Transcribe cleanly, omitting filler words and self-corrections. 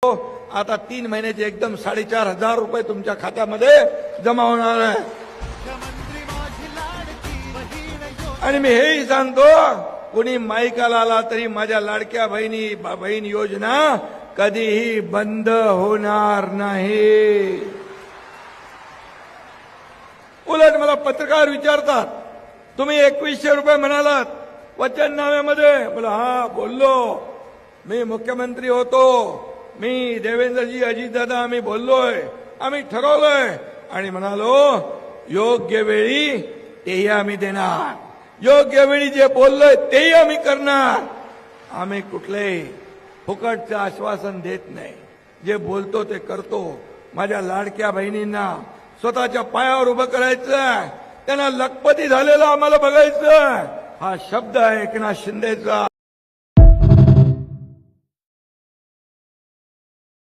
आता 3 महिन्याचे एकदम 4,500 रुपये तुमच्या खात्यामध्ये जमा होणार आहे। आणि मी हेही सांगतो, कोणी माईकाला आला तरी माझ्या लाडक्या बहीण योजना कधीही बंद होणार नाही। उलट मला पत्रकार विचारतात, तुम्ही 2100 रुपये म्हणालात वचननाम्यामध्ये। बोला हा बोललो, मी मुख्यमंत्री होतो, मी देवेंद्रजी अजितदादा आम्ही बोललोय, आम्ही ठरवलंय आणि म्हणालो योग्य वेळी तेही आम्ही देणार, योग्य वेळी जे बोललोय तेही आम्ही करणार। आम्ही कुठलेही फुकटचं आश्वासन देत नाही, जे बोलतो ते करतो। माझ्या लाडक्या बहिणींना स्वतःच्या पायावर उभं करायचं, त्यांना लखपती झालेलं आम्हाला बघायचं। हा शब्द आहे एकनाथ शिंदेचा।